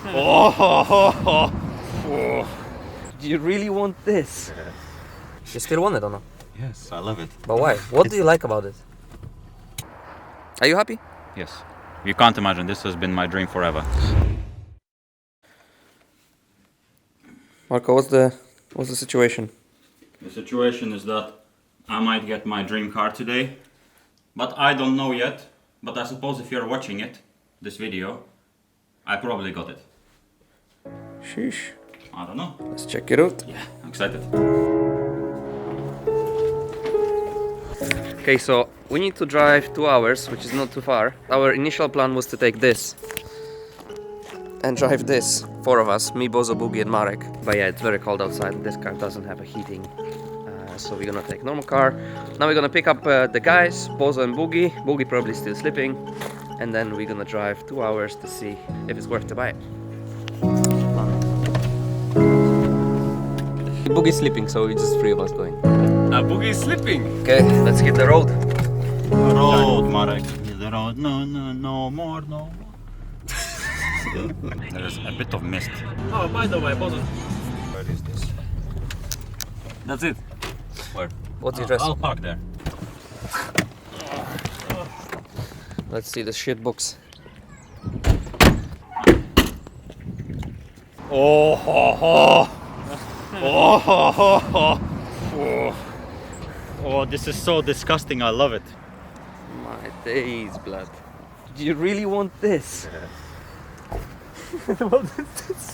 Do you really want this? You still want it or not? Yes, I love it. But why? What do you like about it? Are you happy? Yes. You can't imagine, this has been my dream forever. Marco, what's the situation? The situation is that I might get my dream car today, but I don't know yet. But I suppose if you're watching it, this video, I probably got it. Sheesh. I don't know. Let's check it out. Yeah, I'm excited. Okay, so we need to drive 2 hours, which is not too far. Our initial plan was to take this and drive this, 4 of us, me, Bozo, Boogie and Marek. But yeah, it's very cold outside. This car doesn't have a heating, so we're gonna take normal car. Now we're gonna pick up the guys, Bozo and Boogie. Boogie probably still sleeping, and then we're gonna drive 2 hours to see if it's worth to buy it. Boogie's sleeping, so it's just 3 of us going. Boogie is sleeping. Okay, let's hit the road. The road, Marek. The road. No, no, no more, no more. There's a bit of mist. Oh, by the way, Bozo. Where is this? That's it. Where? What's your address? I'll park there. Let's see the shit box. Oh, ho, ho. Oh, ho, ho, ho. Oh. Oh, this is so disgusting. I love it. My days, blood. Do you really want this?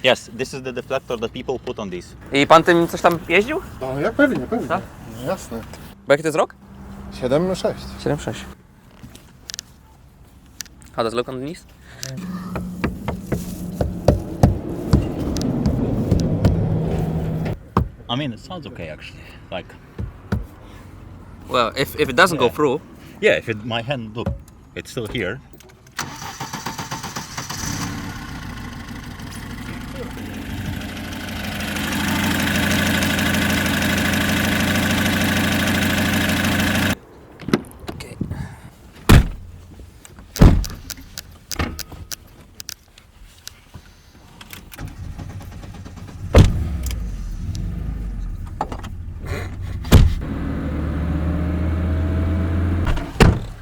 Yes, this is the deflector that people put on these. I pan tym coś tam jeździł? No ja pewnie, pewnie. Tak? No, jasne. Bo jaki to jest rok? 7,6. 7,6. How does it look underneath? I mean, it sounds okay actually. Like, Well, if it doesn't go through, yeah, if it, my hand, look, it's still here.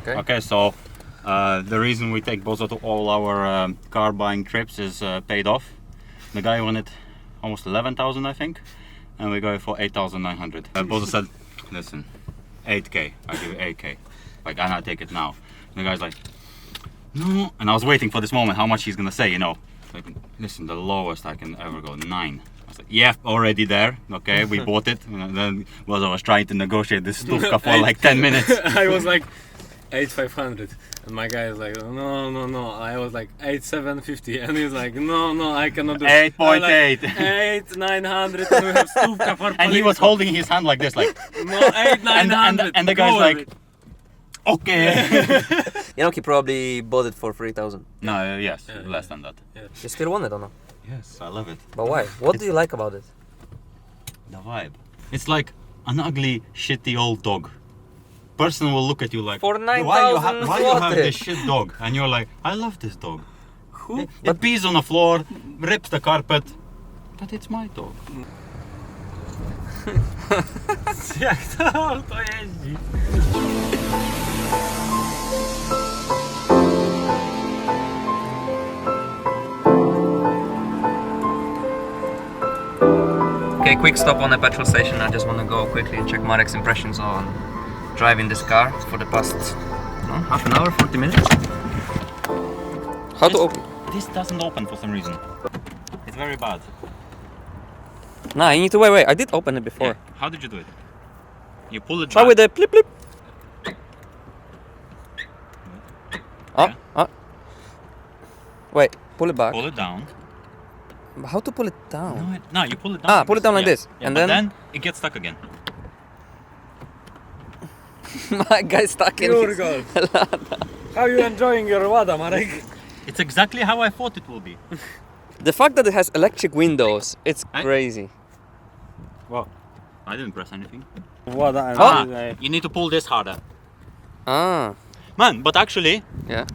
okay. Okay, so the reason we take Bozo to all our car buying trips is paid off. The guy wanted almost 11,000, I think, and we go for 8,900. Bozo said, listen, 8k, I give you 8k, like, and I take it now. And the guy's like, no, and I was waiting for this moment, how much he's gonna say, you know. Like, listen, the lowest I can ever go, 9. I was like, yeah, already there, okay, we bought it. And then Bozo was trying to negotiate this stufka for like 10 minutes. I was like 8,500, and my guy is like, no. I was like 8,750, and he's like, no, I cannot do 8.8. Like, 8,900, and we have stufka for And he was holding his hand like this, like, no 8,900. and the guy's like, okay. You know, he probably bought it for 3,000. No, yes, less than that. You still want it or not? Yes, I love it. But why? What do you like about it? The vibe. It's like an ugly, shitty old dog. Person will look at you like, For why you 9,000 have this shit dog? And you're like, I love this dog. Who? It pees on the floor, rips the carpet, but it's my dog. Jak to auto jeździ? Okay, quick stop on a petrol station. I just want to go quickly and check Marek's impressions on driving this car for the past half an hour, 40 minutes. How to open? This doesn't open for some reason. It's very bad. Nah, you need to wait. I did open it before. Yeah. How did you do it? You pull it Try back. with the flip. Yeah. Wait, pull it back. Pull it down. How to pull it down? No, you pull it down. Pull it down like this. Yeah, And but then it gets stuck again. my guy's stuck in his Lada. How you enjoying your Lada, Marek? It's exactly how I thought it will be. The fact that it has electric windows, it's crazy. Wow. I didn't press anything. Lada and You need to pull this harder. Ah, Man, but actually, yeah.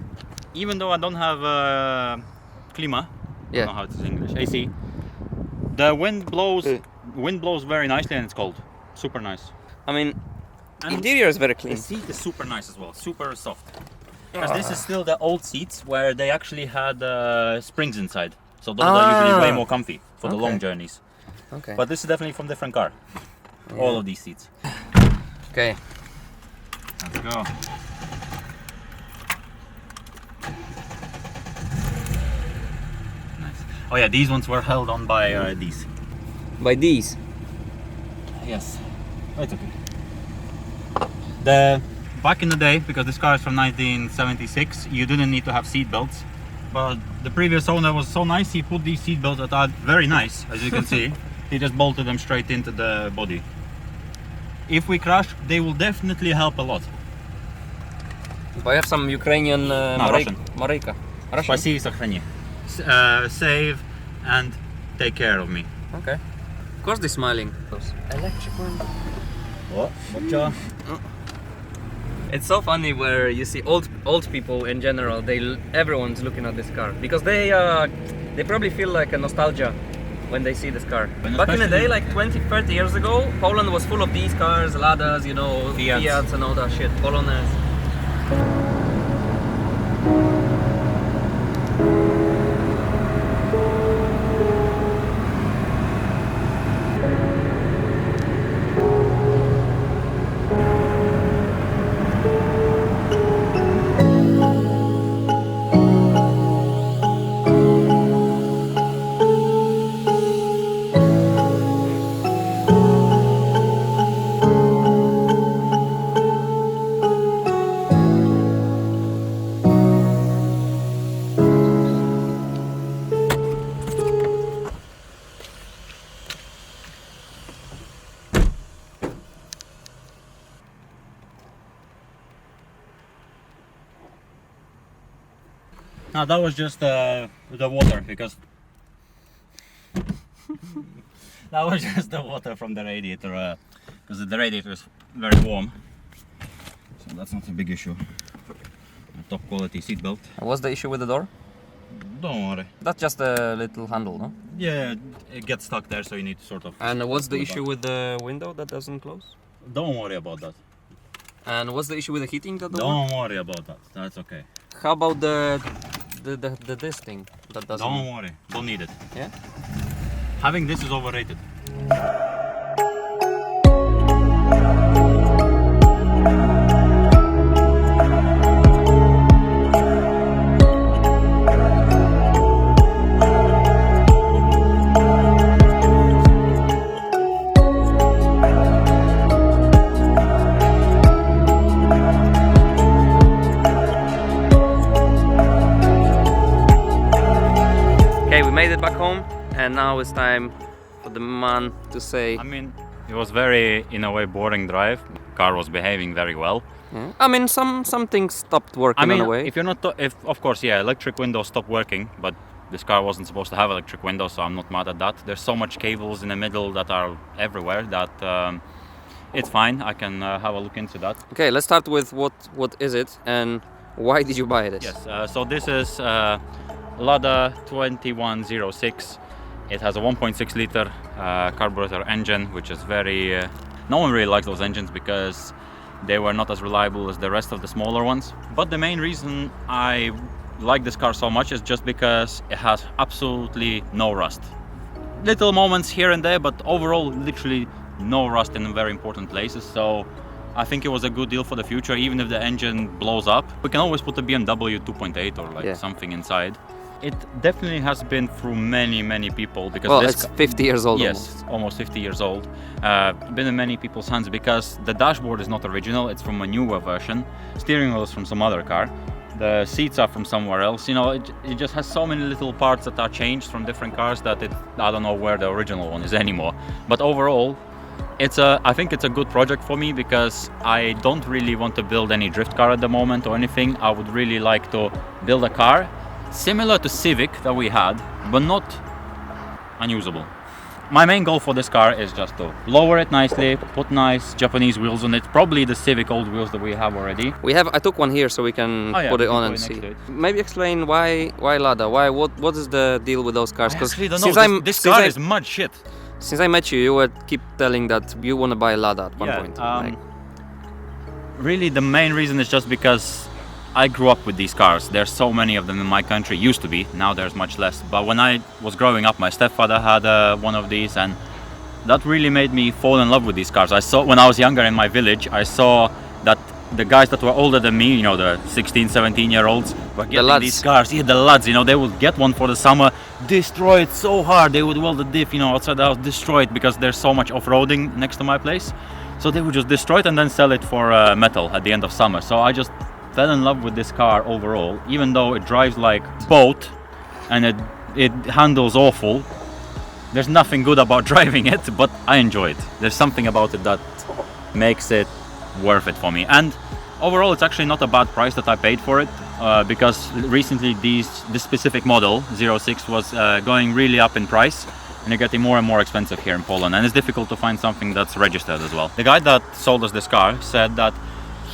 even though I don't have klima, I don't know how it's in English. AC. The wind blows very nicely and it's cold. Super nice. I mean, And interior is very the clean. seat is super nice as well, super soft. Because this is still the old seats where they actually had springs inside. So those are usually way more comfy for the long journeys. Okay. But this is definitely from different car. All of these seats. Okay. Let's go. Nice. Oh yeah, these ones were held on by these. By these. Yes. Oh, it's okay. Back in the day, because this car is from 1976, you didn't need to have seat belts. But the previous owner was so nice, he put these seat belts that are very nice, as you can see. He just bolted them straight into the body. If we crash, they will definitely help a lot. I have some Ukrainian Russian. Mareka. Russian? Спаси и сохрани. Save and take care of me. Okay. Of course they're smiling. Electric one. What? Whatcha? It's so funny where you see old people in general. Everyone's looking at this car because they probably feel like a nostalgia when they see this car. And Back in the day, especially- like 20-30 years ago, Poland was full of these cars, Ladas, you know, Fiats. Fiats and all that shit. Polonaise. No, that was just the water because that was just the water from the radiator because the radiator is very warm, so that's not a big issue. A top quality seat belt. What's the issue with the door? Don't worry. That's just a little handle, no? Yeah, it gets stuck there, so you need to sort of. And what's the pull it issue back. with the window that doesn't close? Don't worry about that. And what's the issue with the heating that doesn't? Don't worry about that. That's okay. How about the this thing that doesn't? Don't worry. Don't need it. Yeah. Having this is overrated. Okay, we made it back home, and now it's time for the man to say. I mean, it was very, in a way, boring drive. Car was behaving very well. I mean, some things stopped working I mean, in a way. if you're not, if of course, yeah, electric windows stopped working, but this car wasn't supposed to have electric windows, so I'm not mad at that. There's so much cables in the middle that are everywhere that it's fine. I can have a look into that. Okay, let's start with what is it and why did you buy this? Yes, so this is Lada 2106. It has a 1.6 liter carburetor engine, which is very. No one really likes those engines because they were not as reliable as the rest of the smaller ones. But the main reason I like this car so much is just because it has absolutely no rust. Little moments here and there, but overall, literally no rust in very important places. So I think it was a good deal for the future. Even if the engine blows up, we can always put a BMW 2.8 or like something inside. It definitely has been through many people because Well, this it's 50 years old. yes, almost 50 years old. Been in many people's hands because the dashboard is not original. It's from a newer version. Steering wheel is from some other car. The seats are from somewhere else. You know, it just has so many little parts that are changed from different cars that I don't know where the original one is anymore. But overall, I think it's a good project for me because I don't really want to build any drift car at the moment or anything. I would really like to build a car similar to Civic that we had, but not unusable. my main goal for this car is just to lower it nicely, put nice Japanese wheels on it, probably the Civic old wheels that we have already. I took one here so we can put it on and see. Maybe explain why Lada? What is the deal with those cars? Because this car is mud shit. Since I met you, you would keep telling that you want to buy a Lada at one point. Really, the main reason is just because I grew up with these cars. There's so many of them in my country. Used to be. Now there's much less. But when I was growing up, my stepfather had one of these, and that really made me fall in love with these cars. I saw when I was younger in my village, I saw that the guys that were older than me, you know, the 16, 17-year-olds, were getting these cars. Yeah, the lads, you know, they would get one for the summer, destroy it so hard. They would weld the diff, you know, outside the house, destroy it because there's so much off-roading next to my place. So they would just destroy it and then sell it for metal at the end of summer. So I just fell in love with this car overall, even though it drives like boat and it handles awful. There's nothing good about driving it, but I enjoy it. There's something about it that makes it worth it for me. And overall, it's actually not a bad price that I paid for it, because recently this specific model 06 was going really up in price, and they're getting more and more expensive here in Poland, and it's difficult to find something that's registered as well. The guy that sold us this car said that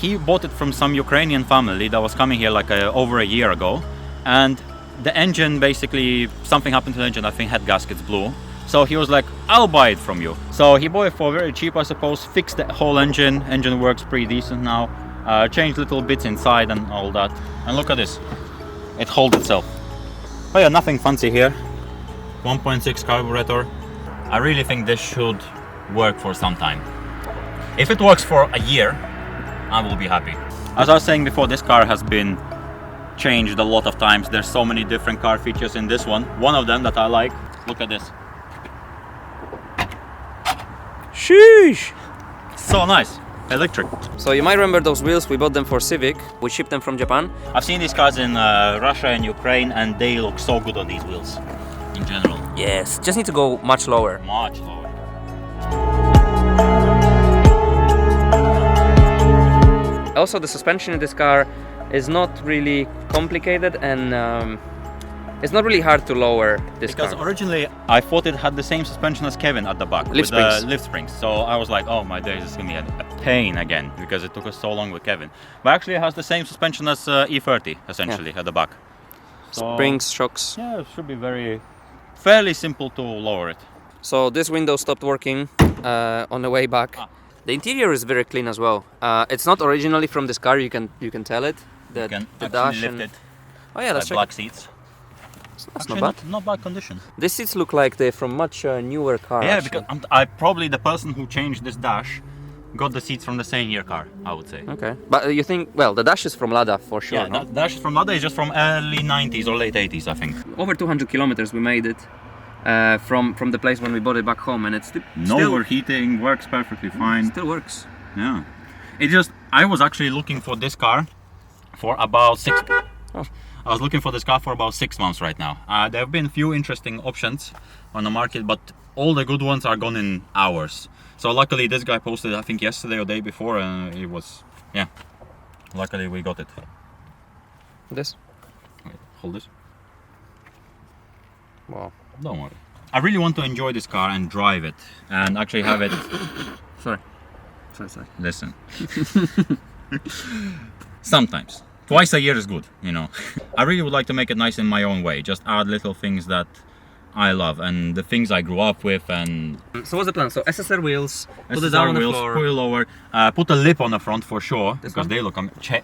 he bought it from some Ukrainian family that was coming here like over a year ago, and the engine, basically something happened to the engine. I think head gaskets blew, so he was like, I'll buy it from you. So he bought it for very cheap, I suppose, fixed the whole engine works pretty decent now, changed little bits inside and all that, and look at this, it holds itself. Oh yeah, nothing fancy here. 1.6 carburetor. I really think this should work for some time. If it works for a year, I will be happy. As I was saying before, this car has been changed a lot of times. There's so many different car features in this one. One of them that I like, look at this. Sheesh! So nice. Electric. So you might remember those wheels, we bought them for Civic. We shipped them from Japan. I've seen these cars in Russia and Ukraine, and they look so good on these wheels in general. Yes, just need to go much lower. Much lower. Also, the suspension in this car is not really complicated, and it's not really hard to lower this car. Because originally I thought it had the same suspension as Kevin at the back, with the lift springs. So I was like, oh my days, it's gonna be a pain again, because it took us so long with Kevin. But actually it has the same suspension as E30 essentially at the back. So, springs, shocks. Yeah, it should be fairly simple to lower it. So this window stopped working on the way back. The interior is very clean as well. It's not originally from this car. You can tell it. You can the dash lift it. Oh yeah, that's black seats. That's actually not bad. Not bad condition. These seats look like they're from much newer car. Yeah, actually. because I probably the person who changed this dash got the seats from the same year car, I would say. Okay, but you think, well, the dash is from Lada for sure. Yeah, no? the dash from Lada is just from early 90s or late 80s, I think. Over 200 kilometers we made it from the place when we bought it back home, and it's no overheating, works perfectly fine. Still works. Yeah. I was actually looking for this car for about 6 months right now. There have been a few interesting options on the market, but all the good ones are gone in hours. So luckily this guy posted, I think yesterday or day before, and it was, yeah, luckily we got it. This? Wait, hold this. Wow. Don't worry. I really want to enjoy this car and drive it and actually have it. Sorry. Listen. Sometimes. Twice a year is good, you know. I really would like to make it nice in my own way. Just add little things that I love and the things I grew up with. And so what's the plan? So SSR wheels, put it SSR down on the wheels, floor. put it lower, put a lip on the front for sure, This because one? they look,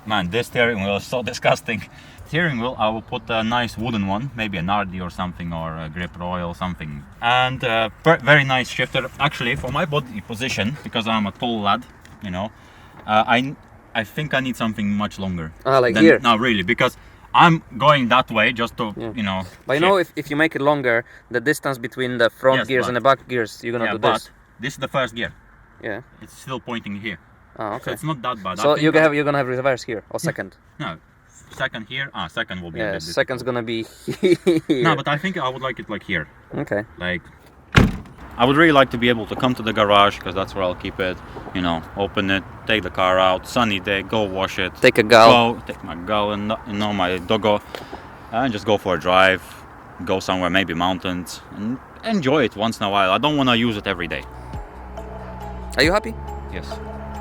man, this steering wheel is so disgusting. Steering wheel, I will put a nice wooden one, maybe a Nardi or something, or a Grip Royal something. And very nice shifter. Actually, for my body position, because I'm a tall lad, you know, I think I need something much longer. Like here? No, really, because I'm going that way just to, you know. But you know, if you make it longer, the distance between the front gears and the back gears, you're gonna do this. But this is the first gear. Yeah. It's still pointing here. Oh, okay. So it's not that bad. So you're gonna have reverse here, or second? No, second here. Second will be. Yeah, a bit second's gonna be difficult. here. No, but I think I would like it like here. Okay. Like, I would really like to be able to come to the garage, because that's where I'll keep it. You know, open it, take the car out, sunny day, go wash it. Take a gal. Take my gal and my doggo, and just go for a drive. Go somewhere, maybe mountains, and enjoy it once in a while. I don't want to use it every day. Are you happy? Yes.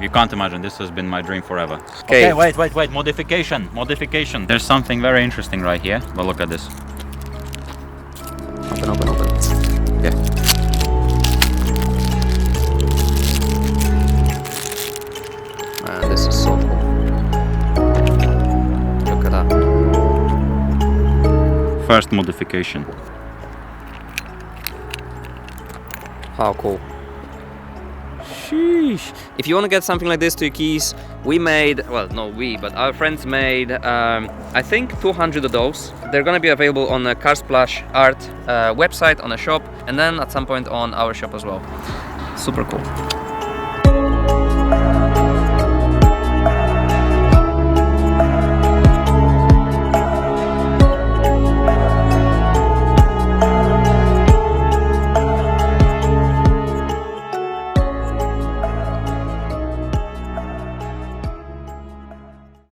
You can't imagine, this has been my dream forever. Okay. Okay, wait, modification. There's something very interesting right here, but look at this. Open. Okay. Man, this is so cool. Look at that. First modification. How cool. Sheesh. If you want to get something like this to your keys, we made, well, not we, but our friends made, I think 200 of those. They're gonna be available on the Car Splash Art website, on a shop, and then at some point on our shop as well. Super cool.